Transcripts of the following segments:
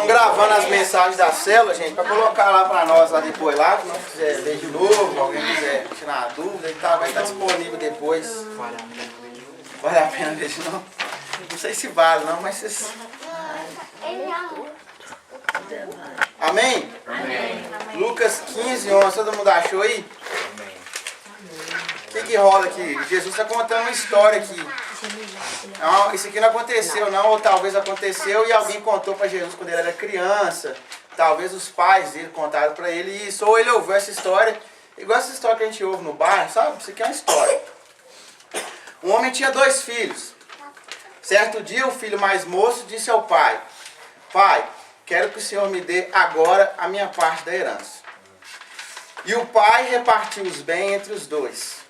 estão gravando as mensagens da célula, gente, para colocar lá para nós lá depois, lá, se não quiser ler de novo, alguém quiser tirar a dúvida, vai estar disponível depois. Vale a pena ver de novo? Não sei se vale não, mas vocês... Amém? Amém. Lucas 15, 11, todo mundo achou aí? O que rola aqui? Jesus está contando uma história aqui. Não, isso aqui não aconteceu não, ou talvez aconteceu e alguém contou para Jesus quando ele era criança. Talvez os pais dele contaram para ele isso, ou ele ouviu essa história, igual essa história que a gente ouve no bairro, sabe? Isso aqui é uma história. Um homem tinha 2 filhos. Certo dia, o filho mais moço disse ao pai: Pai, quero que o Senhor me dê agora a minha parte da herança. E o pai repartiu os bens entre os 2.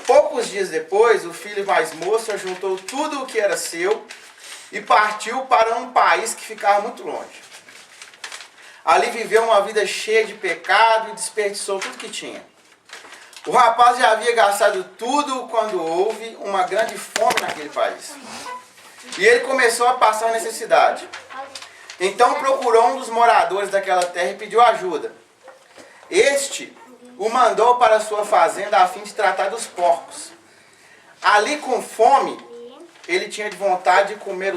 Poucos dias depois, o filho mais moço juntou tudo o que era seu e partiu para um país que ficava muito longe. Ali viveu uma vida cheia de pecado e desperdiçou tudo que tinha. O rapaz já havia gastado tudo quando houve uma grande fome naquele país. E ele começou a passar necessidade. Então procurou um dos moradores daquela terra e pediu ajuda. Este o mandou para sua fazenda a fim de tratar dos porcos. Ali com fome, ele tinha de vontade de comer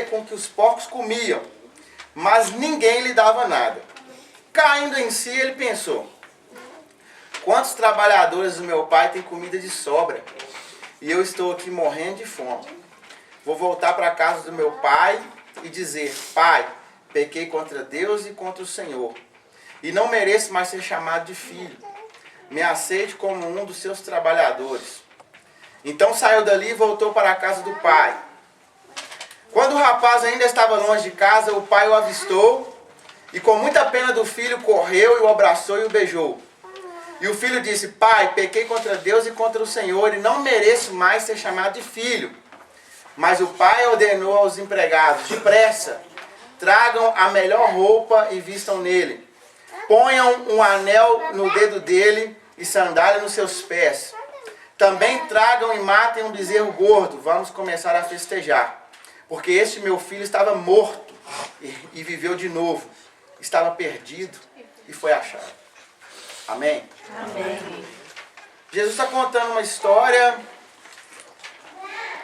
com que os porcos comiam, mas ninguém lhe dava nada. Caindo em si, ele pensou: quantos trabalhadores do meu pai têm comida de sobra? E eu estou aqui morrendo de fome. Vou voltar para a casa do meu pai e dizer: Pai, pequei contra Deus e contra o Senhor, e não mereço mais ser chamado de filho. Me aceite como um dos seus trabalhadores. Então saiu dali e voltou para a casa do pai. Quando o rapaz ainda estava longe de casa, o pai o avistou e com muita pena do filho correu e o abraçou e o beijou. E o filho disse: Pai, pequei contra Deus e contra o Senhor e não mereço mais ser chamado de filho. Mas o pai ordenou aos empregados: depressa, tragam a melhor roupa e vistam nele. Ponham um anel no dedo dele e sandália nos seus pés. Também tragam e matem um bezerro gordo. Vamos começar a festejar. Porque este meu filho estava morto e viveu de novo. Estava perdido e foi achado. Amém? Amém. Jesus está contando uma história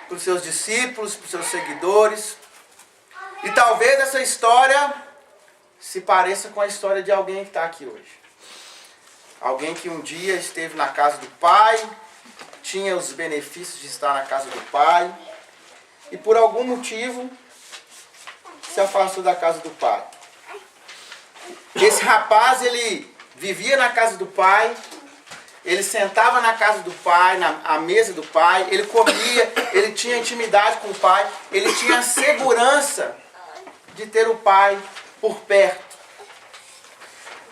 para os seus discípulos, para os seus seguidores. E talvez essa história se pareça com a história de alguém que está aqui hoje. Alguém que um dia esteve na casa do Pai, tinha os benefícios de estar na casa do Pai, e por algum motivo se afastou da casa do Pai. Esse rapaz, ele vivia na casa do Pai, ele sentava na casa do Pai, à mesa do Pai, ele comia, ele tinha intimidade com o Pai, ele tinha segurança de ter o Pai por perto.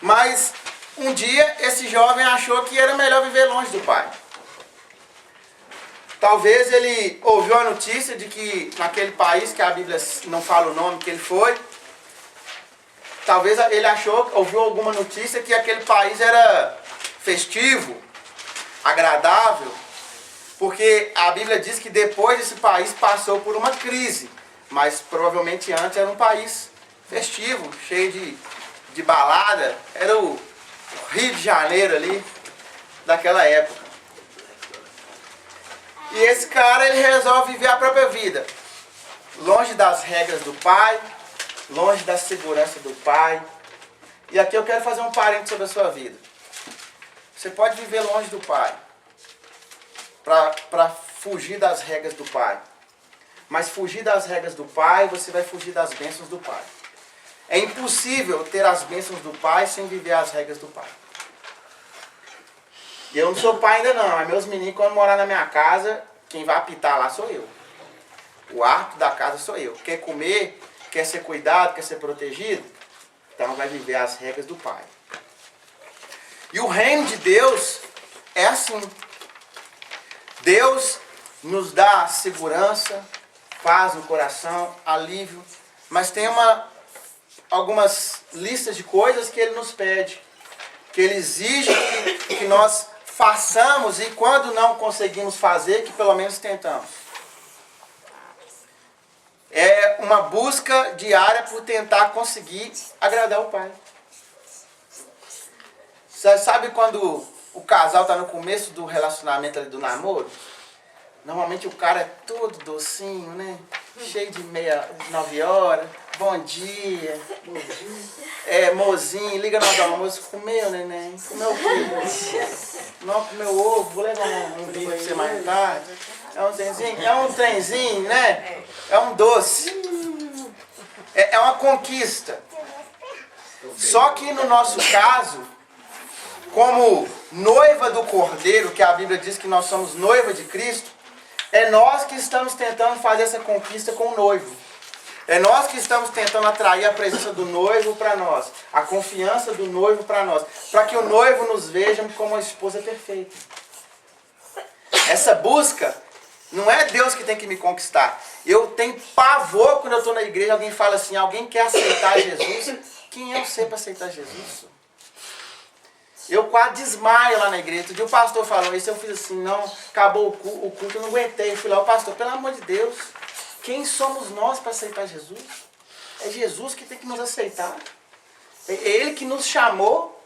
Mas um dia esse jovem achou que era melhor viver longe do Pai. Talvez ele ouviu a notícia de que naquele país, que a Bíblia não fala o nome que ele foi, talvez ele ouviu alguma notícia que aquele país era festivo, agradável, porque a Bíblia diz que depois esse país passou por uma crise, mas provavelmente antes era um país festivo, cheio de balada, era o Rio de Janeiro ali, daquela época. E esse cara, ele resolve viver a própria vida, longe das regras do Pai, longe da segurança do Pai. E aqui eu quero fazer um parênteses sobre a sua vida. Você pode viver longe do Pai, para fugir das regras do Pai. Mas fugir das regras do Pai, você vai fugir das bênçãos do Pai. É impossível ter as bênçãos do Pai sem viver as regras do Pai. E eu não sou pai ainda não, mas meus meninos, quando morar na minha casa, quem vai apitar lá sou eu. O árbitro da casa sou eu. Quer comer, quer ser cuidado, quer ser protegido, então vai viver as regras do Pai. E o reino de Deus é assim. Deus nos dá segurança, paz no coração, alívio, mas tem algumas listas de coisas que Ele nos pede, que Ele exige que nós façamos, e quando não conseguimos fazer, que pelo menos tentamos. É uma busca diária por tentar conseguir agradar o pai. Você sabe quando o casal está no começo do relacionamento ali, do namoro? Normalmente o cara é todo docinho, né? Cheio de 9 horas. Bom dia. Mozinho, liga na hora do almoço. Comeu, neném? Comeu o quê? Não, comeu ovo. Vou levar um bife pra você mais tarde. É um trenzinho, né? É um doce. É uma conquista. Só que no nosso caso, como noiva do Cordeiro, que a Bíblia diz que nós somos noiva de Cristo, é nós que estamos tentando fazer essa conquista com o noivo. É nós que estamos tentando atrair a presença do noivo para nós, a confiança do noivo para nós, para que o noivo nos veja como uma esposa perfeita. Essa busca não é Deus que tem que me conquistar. Eu tenho pavor quando eu estou na igreja, alguém fala assim, alguém quer aceitar Jesus? Quem é você para aceitar Jesus? Eu quase desmaio lá na igreja. Outro dia o pastor falou isso, eu fiz assim, não, acabou o culto, eu não aguentei. Eu fui lá, o pastor, pelo amor de Deus, quem somos nós para aceitar Jesus? É Jesus que tem que nos aceitar. É Ele que nos chamou.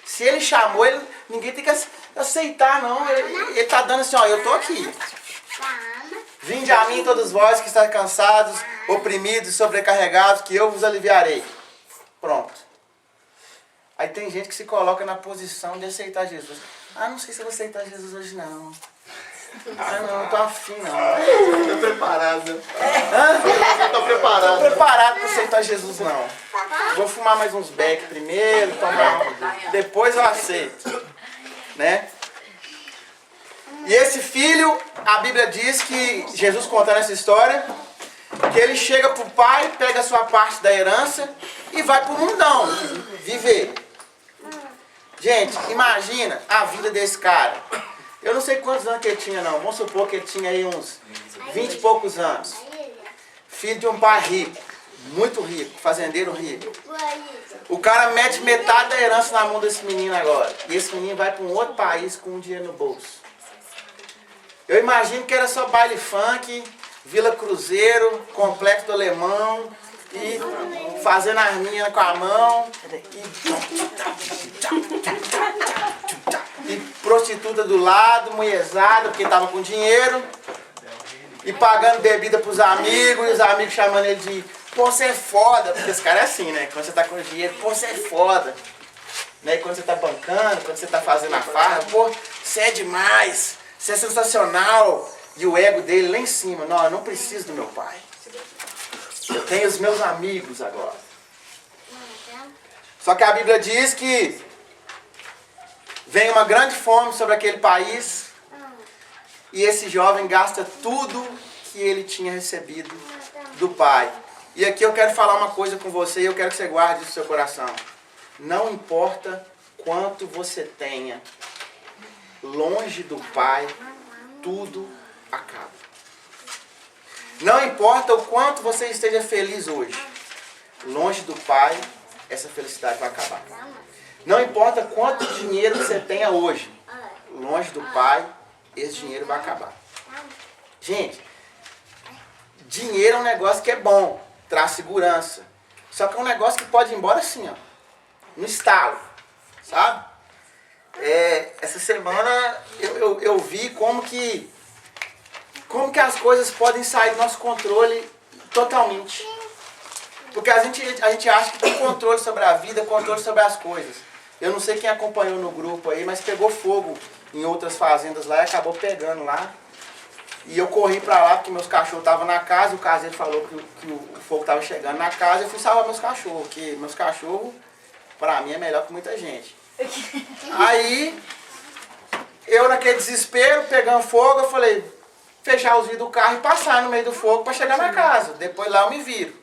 Se Ele chamou, ninguém tem que aceitar, não. Ele está dando assim, ó, eu estou aqui. Vinde a mim todos vós que estáis cansados, oprimidos e sobrecarregados, que eu vos aliviarei. Pronto. Aí tem gente que se coloca na posição de aceitar Jesus. Ah, não sei se eu vou aceitar Jesus hoje não. Ah, não tô afim não. Tô preparado. Hã? Tô preparado. Tô preparado para aceitar Jesus não. Vou fumar mais uns beck primeiro, depois eu aceito. Né? E esse filho, a Bíblia diz que, Jesus contando essa história, que ele chega pro pai, pega a sua parte da herança e vai pro mundão viver. Gente, imagina a vida desse cara. Eu não sei quantos anos que ele tinha não, vamos supor que ele tinha aí uns 20 e poucos anos. Filho de um pai rico, muito rico, fazendeiro rico. O cara mete metade da herança na mão desse menino agora. E esse menino vai para um outro país com um dinheiro no bolso. Eu imagino que era só baile funk, Vila Cruzeiro, Complexo do Alemão, e fazendo as minhas com a mão, e prostituta do lado, mulherzada, porque estava com dinheiro, e pagando bebida para os amigos, e os amigos chamando ele de, pô, você é foda, porque esse cara é assim, né? Quando você está com dinheiro, pô, você é foda. Né? E quando você está bancando, quando você está fazendo a farra, pô, você é demais, você é sensacional. E o ego dele lá em cima, não, eu não preciso do meu pai. Eu tenho os meus amigos agora. Só que a Bíblia diz que vem uma grande fome sobre aquele país e esse jovem gasta tudo que ele tinha recebido do pai. E aqui eu quero falar uma coisa com você e eu quero que você guarde isso no seu coração. Não importa quanto você tenha, longe do pai, tudo acaba. Não importa o quanto você esteja feliz hoje, longe do pai, essa felicidade vai acabar. Não importa quanto dinheiro você tenha hoje, longe do pai, esse dinheiro vai acabar. Gente, dinheiro é um negócio que é bom, traz segurança. Só que é um negócio que pode ir embora assim, ó, no estalo, sabe? Essa semana eu vi como que as coisas podem sair do nosso controle totalmente. Porque a gente acha que tem controle sobre a vida, controle sobre as coisas. Eu não sei quem acompanhou no grupo aí, mas pegou fogo em outras fazendas lá e acabou pegando lá. E eu corri pra lá porque meus cachorros estavam na casa, o caseiro falou que o fogo estava chegando na casa e eu fui salvar meus cachorros, porque meus cachorros, pra mim, é melhor que muita gente. Aí, eu naquele desespero, pegando fogo, eu falei, fechar os vidros do carro e passar no meio do fogo para chegar na casa. Depois lá eu me viro.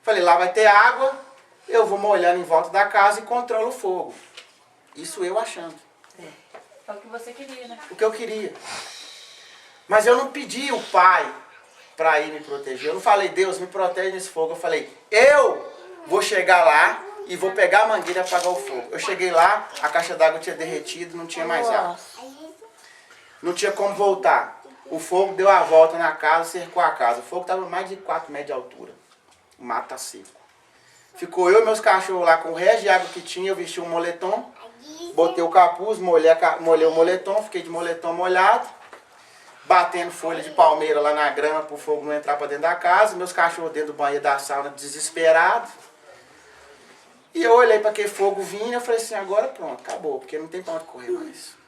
Falei, lá vai ter água, eu vou molhando em volta da casa e controlo o fogo. Isso eu achando. É o que você queria, né? O que eu queria. Mas eu não pedi o pai para ir me proteger. Eu não falei, Deus, me protege nesse fogo. Eu falei, eu vou chegar lá e vou pegar a mangueira e apagar o fogo. Eu cheguei lá, a caixa d'água tinha derretido, não tinha mais água. Não tinha como voltar. o fogo deu a volta na casa, cercou a casa. O fogo estava mais de 4 metros de altura. O mato tá seco. Ficou eu e meus cachorros lá com o resto de água que tinha, eu vesti um moletom, botei o capuz, molhei o moletom, fiquei de moletom molhado, batendo folha de palmeira lá na grama para o fogo não entrar para dentro da casa, meus cachorros dentro do banheiro da sauna desesperados. E eu olhei para aquele fogo vindo e eu falei assim, agora pronto, acabou, porque não tem para onde correr mais.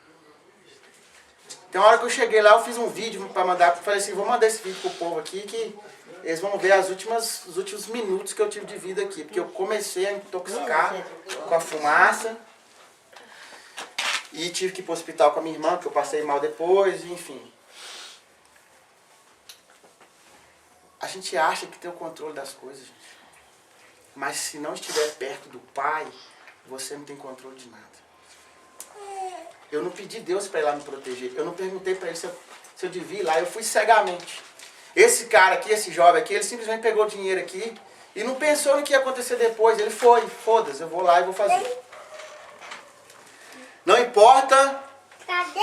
Então a hora que eu cheguei lá, eu fiz um vídeo para mandar, falei assim, vou mandar esse vídeo pro povo aqui, que eles vão ver os últimos minutos que eu tive de vida aqui, porque eu comecei a intoxicar com a fumaça, e tive que ir pro hospital com a minha irmã, porque eu passei mal depois, enfim. A gente acha que tem o controle das coisas, gente. Mas se não estiver perto do Pai, você não tem controle de nada. Eu não pedi Deus para ir lá me proteger. Eu não perguntei para ele se eu devia ir lá. Eu fui cegamente. Esse cara aqui, esse jovem aqui, ele simplesmente pegou o dinheiro aqui e não pensou no que ia acontecer depois. Ele foi, foda-se, eu vou lá e vou fazer. Não importa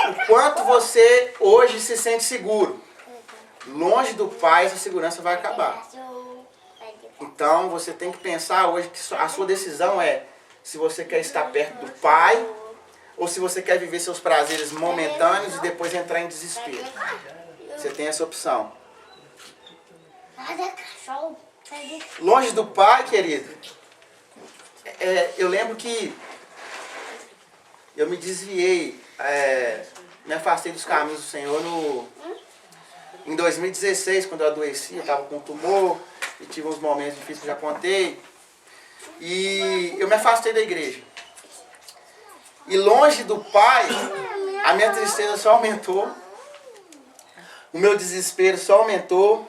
o quanto você hoje se sente seguro. Longe do Pai, essa segurança vai acabar. Então, você tem que pensar hoje que a sua decisão é se você quer estar perto do Pai ou se você quer viver seus prazeres momentâneos e depois entrar em desespero. Você tem essa opção. Longe do Pai, querido, eu lembro que eu me desviei, me afastei dos caminhos do Senhor em 2016, quando eu adoeci, eu estava com tumor, e tive uns momentos difíceis que eu já contei, e eu me afastei da igreja. E longe do Pai, a minha tristeza só aumentou, o meu desespero só aumentou,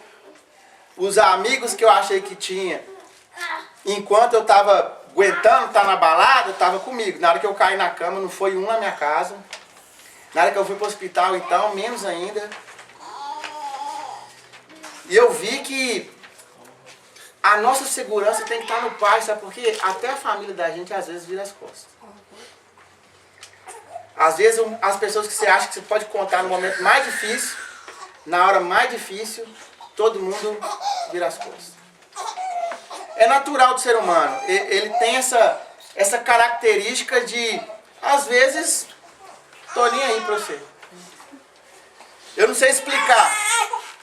os amigos que eu achei que tinha, enquanto eu estava aguentando estar na balada, estava comigo. Na hora que eu caí na cama, não foi um na minha casa. Na hora que eu fui para o hospital, então, menos ainda. E eu vi que a nossa segurança tem que estar no Pai, sabe por quê? Até a família da gente às vezes vira as costas. Às vezes as pessoas que você acha que você pode contar no momento mais difícil, na hora mais difícil, todo mundo vira as costas. É natural do ser humano. Ele tem essa característica de, às vezes, tô nem aí pra você. Eu não sei explicar,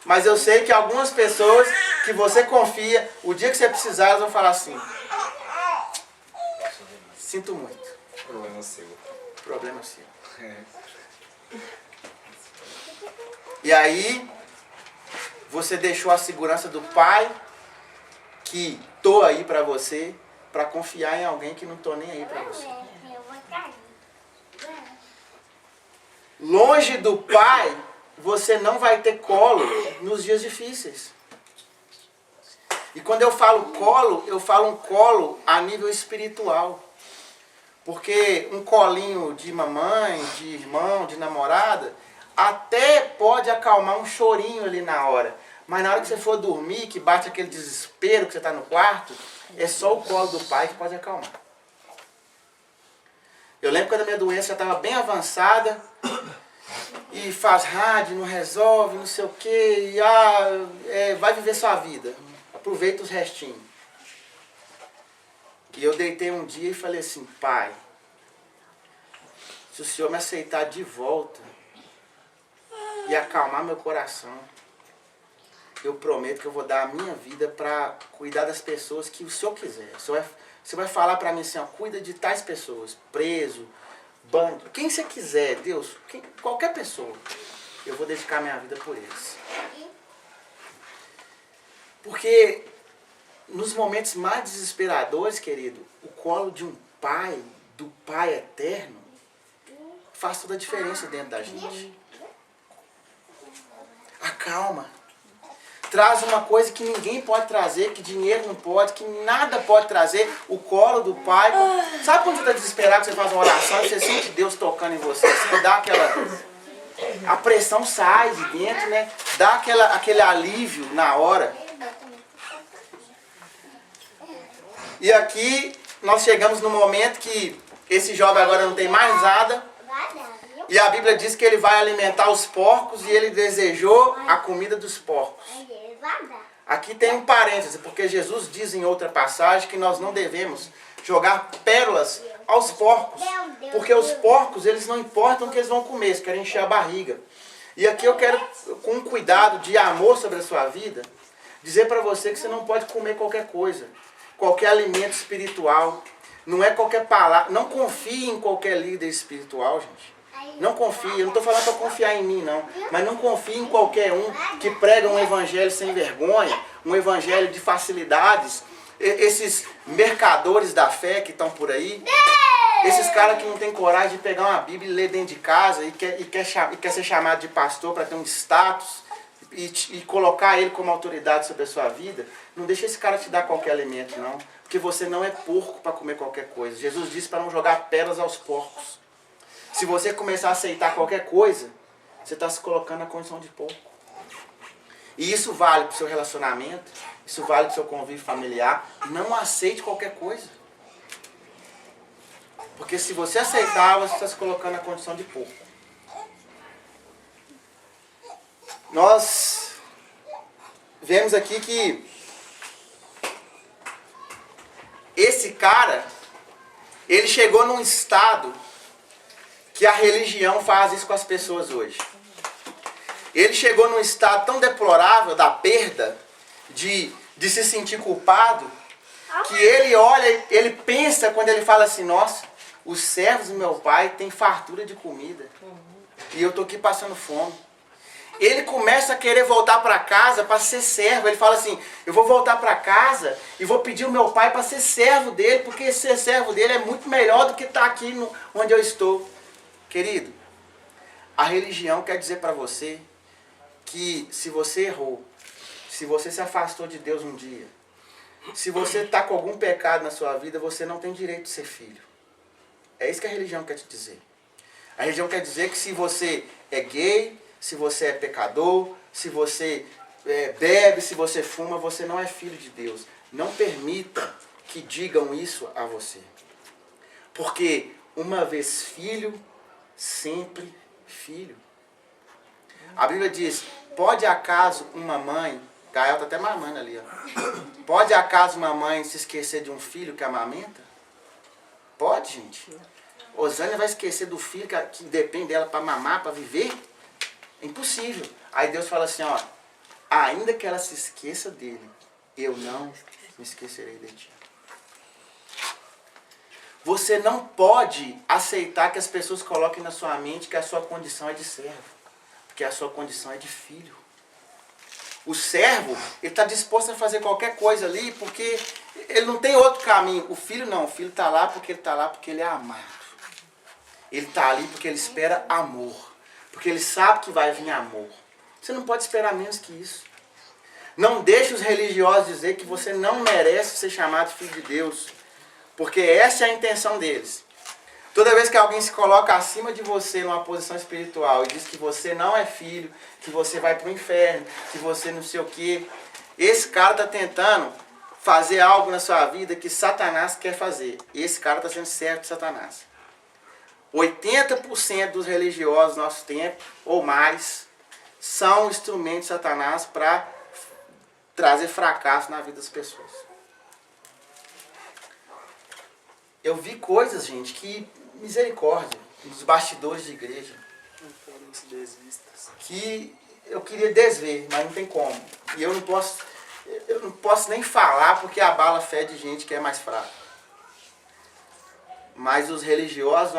mas eu sei que algumas pessoas que você confia, o dia que você precisar, elas vão falar assim: sinto muito. Problema seu. Problema seu. E aí, você deixou a segurança do Pai, que tô aí pra você, pra confiar em alguém que não tô nem aí pra você. Longe do Pai, você não vai ter colo nos dias difíceis. E quando eu falo colo, eu falo um colo a nível espiritual. Porque um colinho de mamãe, de irmão, de namorada, até pode acalmar um chorinho ali na hora. Mas na hora que você for dormir, que bate aquele desespero que você está no quarto, é só o colo do Pai que pode acalmar. Eu lembro quando a minha doença já estava bem avançada, e faz rádio, não resolve, não sei o quê, e vai viver sua vida. Aproveita os restinhos. E eu deitei um dia e falei assim: Pai, se o Senhor me aceitar de volta e acalmar meu coração, eu prometo que eu vou dar a minha vida para cuidar das pessoas que o Senhor quiser. Você vai falar para mim assim, ó, cuida de tais pessoas, preso, bandido, quem você quiser, Deus, qualquer pessoa, eu vou dedicar minha vida por eles. Porque nos momentos mais desesperadores, querido, o colo de um pai, do Pai eterno, faz toda a diferença dentro da gente. Acalma. Traz uma coisa que ninguém pode trazer, que dinheiro não pode, que nada pode trazer, o colo do Pai. Sabe quando você está desesperado, você faz uma oração e você sente Deus tocando em você, assim, dá aquela... A pressão sai de dentro, né? Dá aquele alívio na hora. E aqui nós chegamos no momento que esse jovem agora não tem mais nada. E a Bíblia diz que ele vai alimentar os porcos e ele desejou a comida dos porcos. Aqui tem um parêntese, porque Jesus diz em outra passagem que nós não devemos jogar pérolas aos porcos. Porque os porcos, eles não importam o que eles vão comer, eles querem encher a barriga. E aqui eu quero, com um cuidado de amor sobre a sua vida, dizer para você que você não pode comer qualquer coisa, qualquer alimento espiritual. Não é qualquer palavra, não confie em qualquer líder espiritual, gente. Não confie, eu não estou falando para confiar em mim, não. Mas não confie em qualquer um que prega um evangelho sem vergonha, um evangelho de facilidades. Esses mercadores da fé que estão por aí, esses caras que não têm coragem de pegar uma Bíblia e ler dentro de casa e quer ser chamado de pastor para ter um status e colocar ele como autoridade sobre a sua vida, não deixa esse cara te dar qualquer alimento, não. Porque você não é porco para comer qualquer coisa. Jesus disse para não jogar pérolas aos porcos. Se você começar a aceitar qualquer coisa, você está se colocando na condição de porco. E isso vale para o seu relacionamento, isso vale para o seu convívio familiar. Não aceite qualquer coisa. Porque se você aceitar, você está se colocando na condição de porco. Nós vemos aqui que esse cara, ele chegou num estado que a religião faz isso com as pessoas hoje. Ele chegou num estado tão deplorável da perda, de se sentir culpado, que ele olha, ele pensa quando ele fala assim, nossa, os servos do meu pai têm fartura de comida e eu estou aqui passando fome. Ele começa a querer voltar para casa para ser servo. Ele fala assim, eu vou voltar para casa e vou pedir o meu pai para ser servo dele, porque ser servo dele é muito melhor do que estar aqui onde eu estou. Querido, a religião quer dizer para você que se você errou, se você se afastou de Deus um dia, se você está com algum pecado na sua vida, você não tem direito de ser filho. É isso que a religião quer te dizer. A religião quer dizer que se você é gay, se você é pecador, se você bebe, se você fuma, você não é filho de Deus. Não permita que digam isso a você. Porque uma vez filho, sempre filho. A Bíblia diz, pode acaso uma mãe, Gael está até mamando ali, ó. Pode acaso uma mãe se esquecer de um filho que amamenta? Pode, gente. Osânia vai esquecer do filho que depende dela para mamar, para viver? É impossível. Aí Deus fala assim, ó, ainda que ela se esqueça dele, eu não me esquecerei de ti. Você não pode aceitar que as pessoas coloquem na sua mente que a sua condição é de servo, porque a sua condição é de filho. O servo, ele está disposto a fazer qualquer coisa ali, porque ele não tem outro caminho. O filho não, o filho está lá porque ele é amado. Ele está ali porque ele espera amor, porque ele sabe que vai vir amor. Você não pode esperar menos que isso. Não deixe os religiosos dizer que você não merece ser chamado filho de Deus, porque essa é a intenção deles. Toda vez que alguém se coloca acima de você numa posição espiritual e diz que você não é filho, que você vai para o inferno, que você não sei o quê, esse cara está tentando fazer algo na sua vida que Satanás quer fazer. Esse cara está sendo servo de Satanás. 80% dos religiosos do nosso tempo, ou mais, são instrumentos de Satanás para trazer fracasso na vida das pessoas. Eu vi coisas, gente, que misericórdia, nos bastidores de igreja, que eu queria desver, mas não tem como. E eu não posso nem falar porque abala a fé de gente que é mais fraca. Mas os religiosos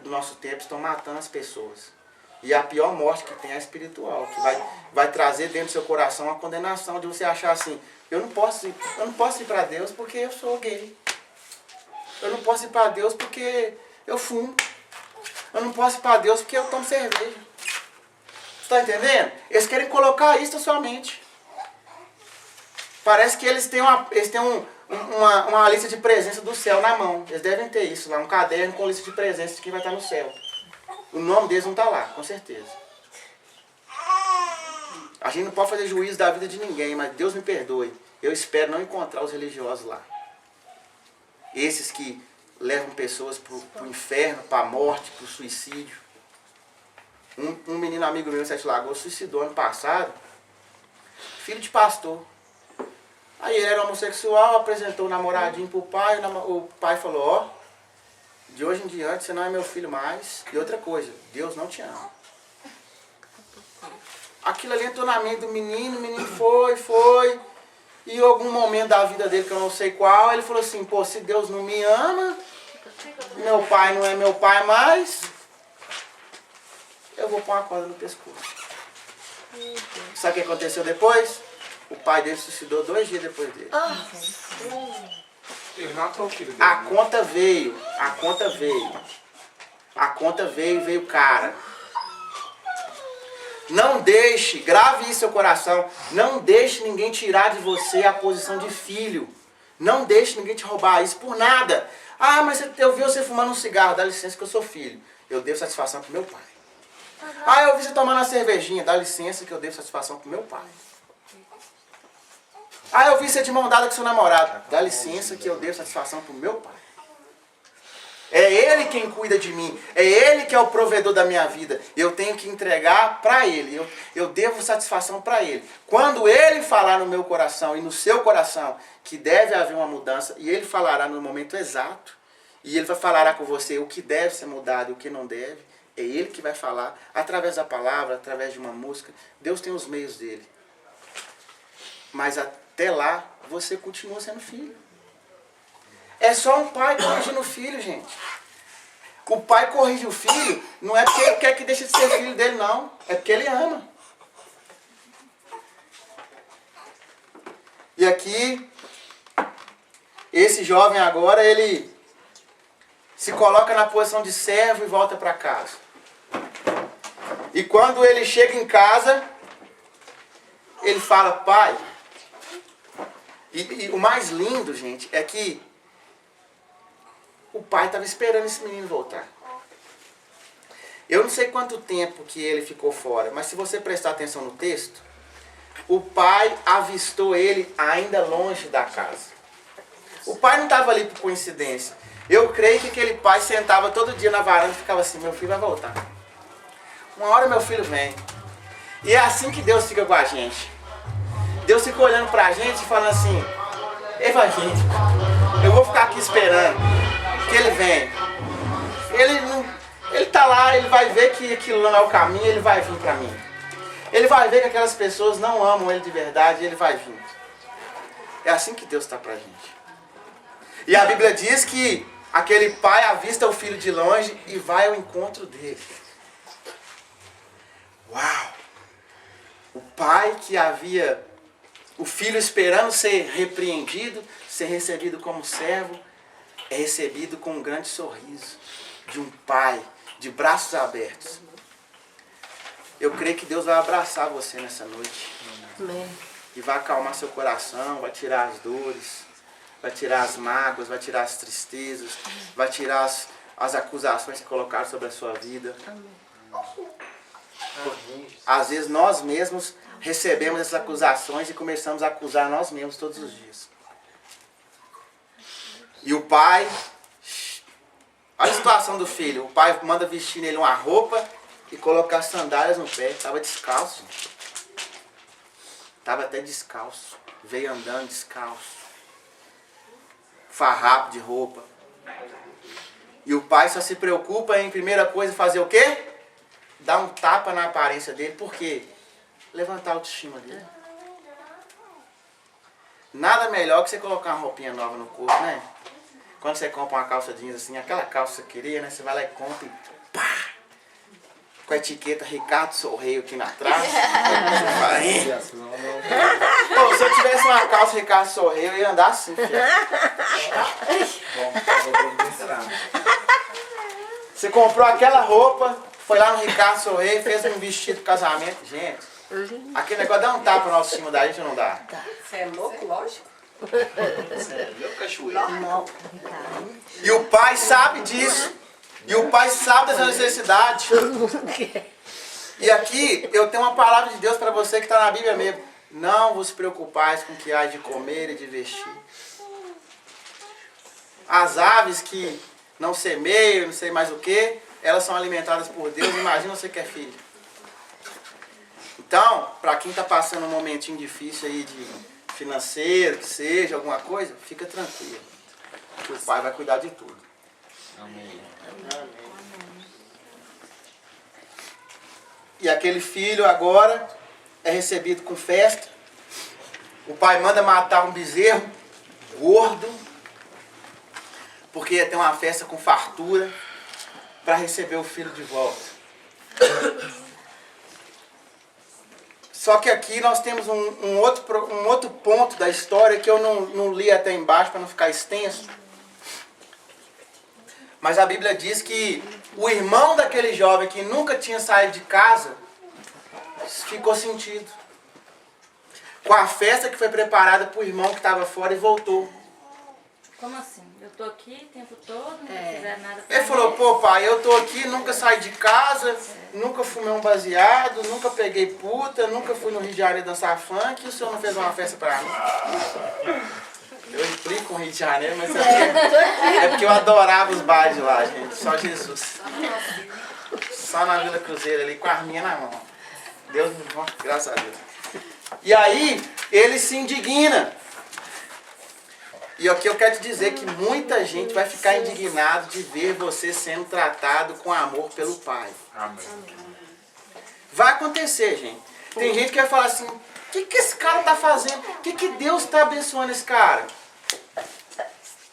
do nosso tempo estão matando as pessoas. E a pior morte que tem é a espiritual, que vai trazer dentro do seu coração a condenação de você achar assim, eu não posso ir para Deus porque eu sou gay. Eu não posso ir para Deus porque eu fumo. Eu não posso ir para Deus porque eu tomo cerveja. Você está entendendo? Eles querem colocar isso na sua mente. Parece que eles têm uma lista de presença do céu na mão. Eles devem ter isso lá, um caderno com lista de presença de quem vai estar no céu. O nome deles não está lá, com certeza. A gente não pode fazer juízo da vida de ninguém, mas Deus me perdoe. Eu espero não encontrar os religiosos lá. Esses que levam pessoas para o inferno, para a morte, para o suicídio. Um menino amigo meu em Sete Lagoas suicidou ano passado, filho de pastor. Aí ele era homossexual, apresentou o namoradinho pro pai, o pai falou, ó, de hoje em diante você não é meu filho mais. E outra coisa, Deus não te ama. Aquilo ali entrou na mente do menino, o menino foi. E em algum momento da vida dele, que eu não sei qual, ele falou assim, pô, se Deus não me ama, meu pai não é meu pai mais, eu vou pôr uma corda no pescoço. Sabe o que aconteceu depois? O pai dele se suicidou 2 dias depois dele. Ele matou o filho dele. A conta veio. A conta veio e veio cara. Não deixe, grave isso no seu coração, não deixe ninguém tirar de você a posição de filho. Não deixe ninguém te roubar isso por nada. Ah, mas eu vi você fumando um cigarro, dá licença que eu sou filho. Eu devo satisfação pro meu pai. Ah, eu vi você tomando uma cervejinha, dá licença que eu devo satisfação pro meu pai. Ah, eu vi você de mão dada com seu namorado. Dá licença que eu devo satisfação pro meu pai. É ele quem cuida de mim. É ele que é o provedor da minha vida. Eu tenho que entregar para ele. Eu devo satisfação para ele. Quando ele falar no meu coração e no seu coração que deve haver uma mudança, e ele falará no momento exato, e ele falará com você o que deve ser mudado e o que não deve, é ele que vai falar através da palavra, através de uma música. Deus tem os meios dele. Mas até lá, você continua sendo filho. É só um pai corrigindo o filho, gente. O pai corrige o filho, não é porque ele quer que deixe de ser filho dele, não. É porque ele ama. E aqui, esse jovem agora, ele se coloca na posição de servo e volta para casa. E quando ele chega em casa, ele fala, pai... E o mais lindo, gente, é que o pai estava esperando esse menino voltar. Eu não sei quanto tempo que ele ficou fora, mas se você prestar atenção no texto, o pai avistou ele ainda longe da casa. O pai não estava ali por coincidência. Eu creio que aquele pai sentava todo dia na varanda e ficava assim, meu filho vai voltar. Uma hora meu filho vem. E é assim que Deus fica com a gente. Deus fica olhando pra gente e falando assim, evangélico, eu vou ficar aqui esperando que ele venha. Ele tá lá, ele vai ver que aquilo não é o caminho, ele vai vir pra mim. Ele vai ver que aquelas pessoas não amam ele de verdade e ele vai vir. É assim que Deus está pra gente. E a Bíblia diz que aquele pai avista o filho de longe e vai ao encontro dele. Uau! O pai que havia... O filho esperando ser repreendido, ser recebido como servo, é recebido com um grande sorriso de um pai, de braços abertos. Eu creio que Deus vai abraçar você nessa noite. Amém. E vai acalmar seu coração, vai tirar as dores, vai tirar as mágoas, vai tirar as tristezas, vai tirar as acusações que colocaram sobre a sua vida. Às vezes nós mesmos recebemos essas acusações e começamos a acusar nós mesmos todos os dias. E o pai, olha a situação do filho, o pai manda vestir nele uma roupa e colocar sandálias no pé, estava descalço. Estava até descalço, veio andando descalço, farrapo de roupa. E o pai só se preocupa em, primeira coisa, fazer o quê? Dar um tapa na aparência dele, por quê? Levantar a autoestima dele. Nada melhor que você colocar uma roupinha nova no corpo, né? Quando você compra uma calça jeans assim, aquela calça que você queria, né? Você vai lá e compra e pá! Com a etiqueta Ricardo Sorreio aqui na trás. Pô, se eu tivesse uma calça Ricardo Sorreio, eu ia andar assim, filho. Você comprou aquela roupa, foi lá no Ricardo Sorreio, fez um vestido de casamento. Gente, aquele negócio dá um tapa na autoestima da gente ou não dá? Você é louco? Lógico. Meu cachoeiro. E o pai sabe disso. E o pai sabe dessa necessidade. E aqui eu tenho uma palavra de Deus para você que está na Bíblia mesmo. Não vos preocupais com o que há de comer e de vestir. As aves que não semeiam, não sei mais o que, elas são alimentadas por Deus, imagina você que é filho. Então, para quem está passando um momentinho difícil aí de financeiro, que seja, alguma coisa, fica tranquilo. Que o Pai vai cuidar de tudo. Amém. Amém. E aquele filho agora é recebido com festa. O pai manda matar um bezerro gordo, porque ia ter uma festa com fartura para receber o filho de volta. Só que aqui nós temos um outro ponto da história que eu não li até embaixo para não ficar extenso. Mas a Bíblia diz que o irmão daquele jovem que nunca tinha saído de casa ficou sentido com a festa que foi preparada para o irmão que estava fora e voltou. Como assim? Eu tô aqui o tempo todo, não fizer nada pra Ele falou, pô pai, eu tô aqui, nunca saí de casa, nunca fumei um baseado, nunca peguei puta, nunca fui no Rio de Janeiro dançar funk, e o senhor não fez uma festa pra mim? Eu implico com o Rio de Janeiro, mas é porque eu adorava os bailes lá, gente, só Jesus. Só na Vila Cruzeiro ali, com a arminha na mão. Deus me deu, graças a Deus. E aí, ele se indigna. E aqui eu quero te dizer que muita gente vai ficar indignado de ver você sendo tratado com amor pelo Pai. Amém. Vai acontecer, gente. Tem gente que vai falar assim, o que esse cara está fazendo? O que Deus está abençoando esse cara?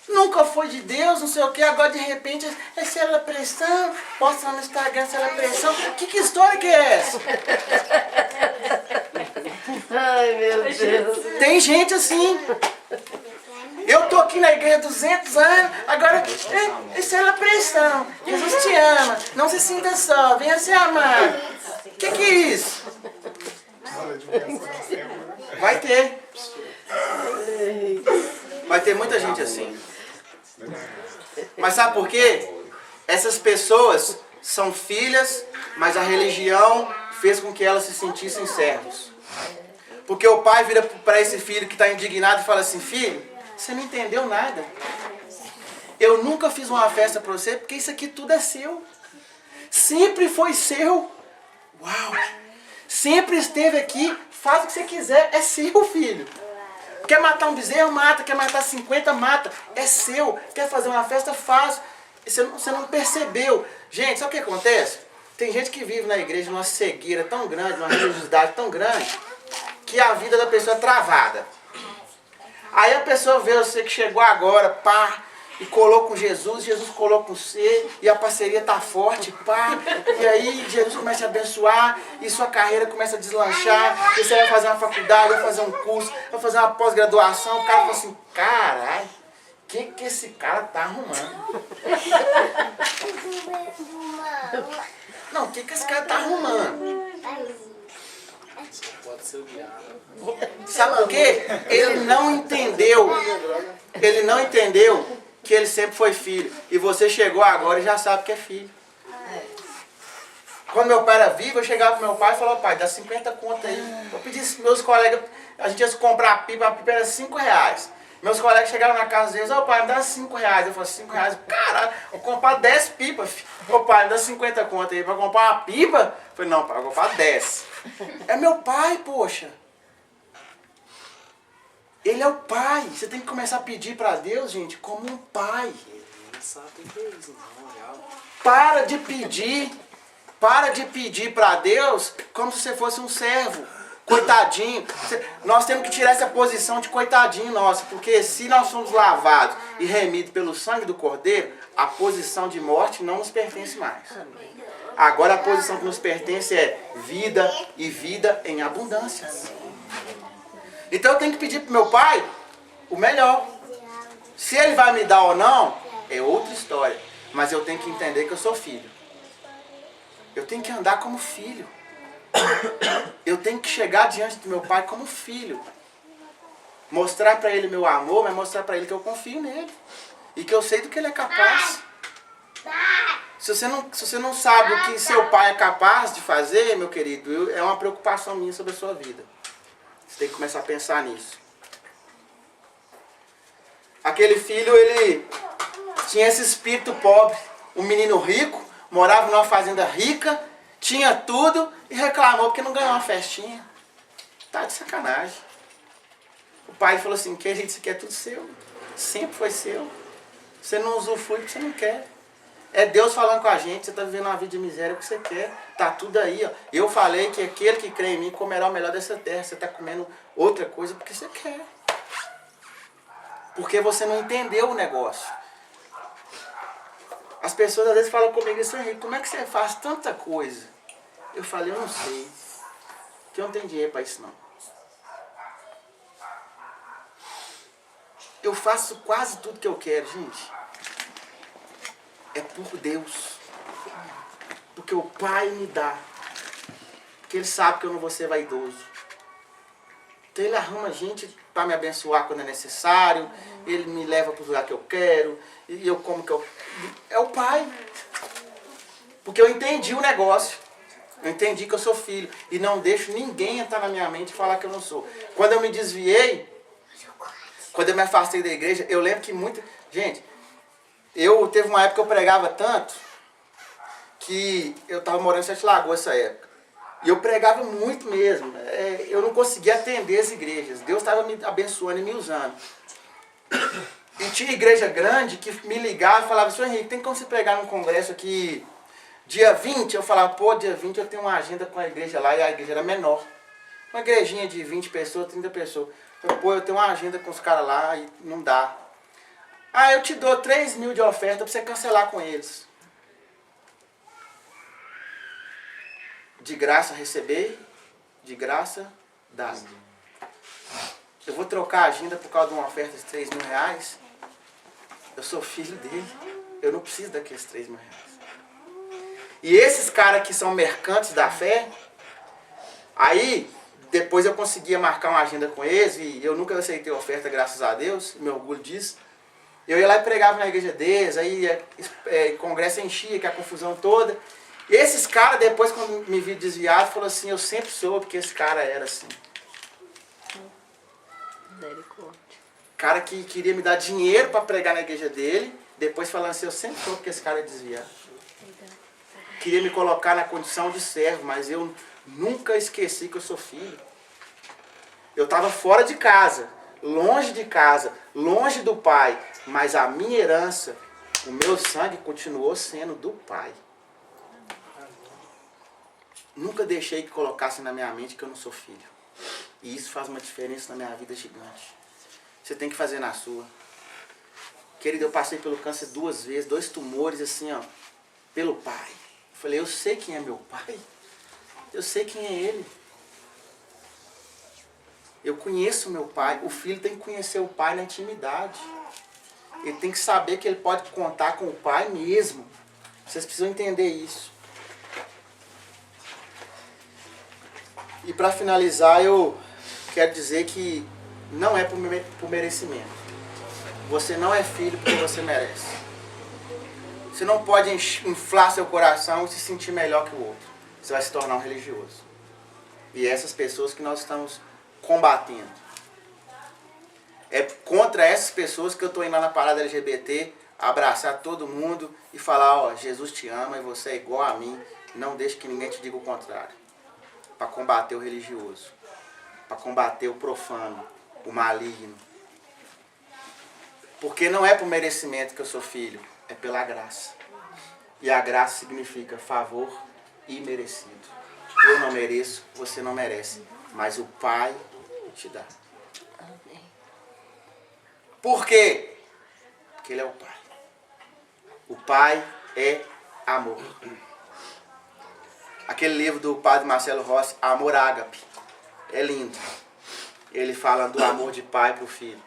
Nunca foi de Deus, não sei o que, agora de repente é célula pressão, posta no Instagram célula pressão. Que história que é essa? Ai, meu Deus. Tem gente assim. Eu tô aqui na igreja há 200 anos, agora isso é pressão. Jesus te ama, não se sinta só, venha se amar. Que é isso? Vai ter. Vai ter muita gente assim. Mas sabe por quê? Essas pessoas são filhas, mas a religião fez com que elas se sentissem servos. Porque o pai vira para esse filho que está indignado e fala assim, filho, você não entendeu nada. Eu nunca fiz uma festa para você porque isso aqui tudo é seu. Sempre foi seu. Uau! Sempre esteve aqui, faz o que você quiser, é seu, filho. Quer matar um bezerro, mata. Quer matar 50, mata. É seu. Quer fazer uma festa, faz. Você não percebeu. Gente, sabe o que acontece? Tem gente que vive na igreja numa cegueira tão grande, numa religiosidade tão grande, que a vida da pessoa é travada. Aí a pessoa vê você que chegou agora, pá, e colou com Jesus, Jesus colou com você, e a parceria tá forte, pá, e aí Jesus começa a abençoar, e sua carreira começa a deslanchar, e você vai fazer uma faculdade, vai fazer um curso, vai fazer uma pós-graduação, o cara fala assim, caralho, o que esse cara tá arrumando? Não, o que esse cara tá arrumando? Pode ser o diabo. Sabe por quê? Ele não entendeu que ele sempre foi filho. E você chegou agora e já sabe que é filho. Quando meu pai era vivo, eu chegava pro meu pai e falava, pai, dá 50 conto aí. Eu pedi pros meus colegas, a gente ia comprar a pipa era 5 reais. Meus colegas chegaram na casa deles, ô pai, me dá 5 reais. Eu falei, 5 reais? Caralho, vou comprar 10 pipas, filho. Ô pai, me dá 50 conto aí pra comprar uma pipa? Eu falei, não pai, eu vou comprar 10. É meu pai, poxa. Ele é o pai. Você tem que começar a pedir pra Deus, gente, como um pai. Para de pedir pra Deus como se você fosse um servo. Coitadinho. Nós temos que tirar essa posição de coitadinho nosso, porque se nós somos lavados e remidos pelo sangue do Cordeiro, a posição de morte não nos pertence mais. Agora a posição que nos pertence é vida e vida em abundância. Então eu tenho que pedir pro meu pai o melhor. Se ele vai me dar ou não, é outra história. Mas eu tenho que entender que eu sou filho. Eu tenho que andar como filho. Eu tenho que chegar diante do meu pai como filho. Mostrar para ele meu amor, mas mostrar para ele que eu confio nele. E que eu sei do que ele é capaz. Se você não sabe o que seu pai é capaz de fazer, meu querido, é uma preocupação minha sobre a sua vida. Você tem que começar a pensar nisso. Aquele filho, ele tinha esse espírito pobre. Um menino rico, morava numa fazenda rica, tinha tudo e reclamou porque não ganhou uma festinha. Tá de sacanagem. O pai falou assim, querido, isso aqui é tudo seu. Sempre foi seu. Você não usufrui porque você não quer. É Deus falando com a gente, você está vivendo uma vida de miséria que você quer. Tá tudo aí, ó. Eu falei que aquele que crê em mim comerá o melhor dessa terra. Você está comendo outra coisa porque você quer. Porque você não entendeu o negócio. As pessoas às vezes falam comigo assim, Henrique, como é que você faz tanta coisa? Eu falei, eu não sei. Porque eu não tenho dinheiro para isso não. Eu faço quase tudo que eu quero, gente. É por Deus. Porque o Pai me dá. Porque Ele sabe que eu não vou ser vaidoso. Então Ele arruma gente para me abençoar quando é necessário. Ele me leva para o lugar que eu quero. E eu como que eu... É o Pai. Porque eu entendi o negócio. Eu entendi que eu sou filho. E não deixo ninguém entrar na minha mente e falar que eu não sou. Quando eu me desviei, quando eu me afastei da igreja, eu lembro que muita... Gente, teve uma época que eu pregava tanto que eu estava morando em Sete Lagoas essa época. E eu pregava muito mesmo. Eu não conseguia atender as igrejas. Deus estava me abençoando e me usando. E tinha igreja grande que me ligava e falava, senhor Henrique, tem como você pregar num congresso aqui dia 20? Eu falava, pô, dia 20 eu tenho uma agenda com a igreja lá e a igreja era menor. Uma igrejinha de 20 pessoas, 30 pessoas. Eu falei, pô, eu tenho uma agenda com os caras lá e não dá. Ah, eu te dou 3 mil de oferta para você cancelar com eles. De graça receber, de graça dar. Eu vou trocar a agenda por causa de uma oferta de 3 mil reais? Eu sou filho dele. Eu não preciso daqueles 3 mil reais. E esses caras que são mercantes da fé, aí depois eu conseguia marcar uma agenda com eles e eu nunca aceitei oferta, graças a Deus, me orgulho disso. Eu ia lá e pregava na igreja deles, aí congresso enchia, que é a confusão toda. E esses caras, depois quando me vi desviado, falaram assim, eu sempre soube que esse cara era assim. Cara que queria me dar dinheiro para pregar na igreja dele, depois falando assim, eu sempre soube que esse cara é desviado. Queria me colocar na condição de servo, mas eu nunca esqueci que eu sou filho. Eu estava fora de casa, longe do pai, mas a minha herança, o meu sangue continuou sendo do pai. Nunca deixei que colocassem na minha mente que eu não sou filho. E isso faz uma diferença na minha vida gigante. Você tem que fazer na sua. Querido, eu passei pelo câncer 2 vezes, 2 tumores assim, ó, pelo pai. Eu falei, eu sei quem é meu pai. Eu sei quem é ele. Eu conheço o meu pai. O filho tem que conhecer o pai na intimidade. Ele tem que saber que ele pode contar com o pai mesmo. Vocês precisam entender isso. E para finalizar, eu quero dizer que não é por merecimento. Você não é filho porque você merece. Você não pode inflar seu coração e se sentir melhor que o outro. Você vai se tornar um religioso. E é essas pessoas que nós estamos combatendo. É contra essas pessoas que eu estou indo lá na parada LGBT, abraçar todo mundo e falar, ó, Jesus te ama e você é igual a mim. Não deixe que ninguém te diga o contrário. Para combater o religioso. Para combater o profano, o maligno. Porque não é por merecimento que eu sou filho, é pela graça. E a graça significa favor imerecido. Eu não mereço, você não merece, mas o Pai te dá. Por quê? Porque Ele é o Pai. O Pai é amor. Aquele livro do padre Marcelo Rossi, Amor Ágape, é lindo. Ele fala do amor de pai para o filho.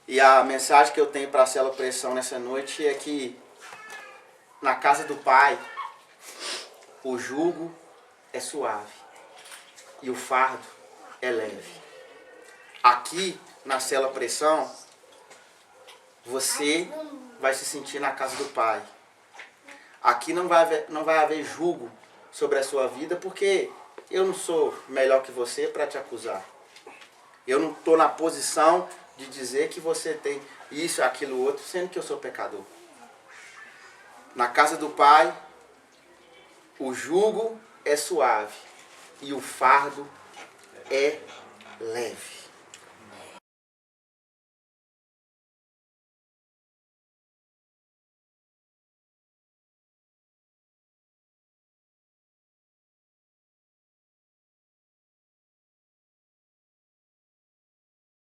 E a mensagem que eu tenho para a célula Pressão nessa noite é que na casa do Pai, o jugo é suave e o fardo é leve. Aqui na célula Pressão, você vai se sentir na casa do Pai. Aqui não vai haver jugo sobre a sua vida, porque eu não sou melhor que você para te acusar. Eu não estou na posição de dizer que você tem isso, aquilo, outro, sendo que eu sou pecador. Na casa do Pai, o jugo é suave e o fardo é leve.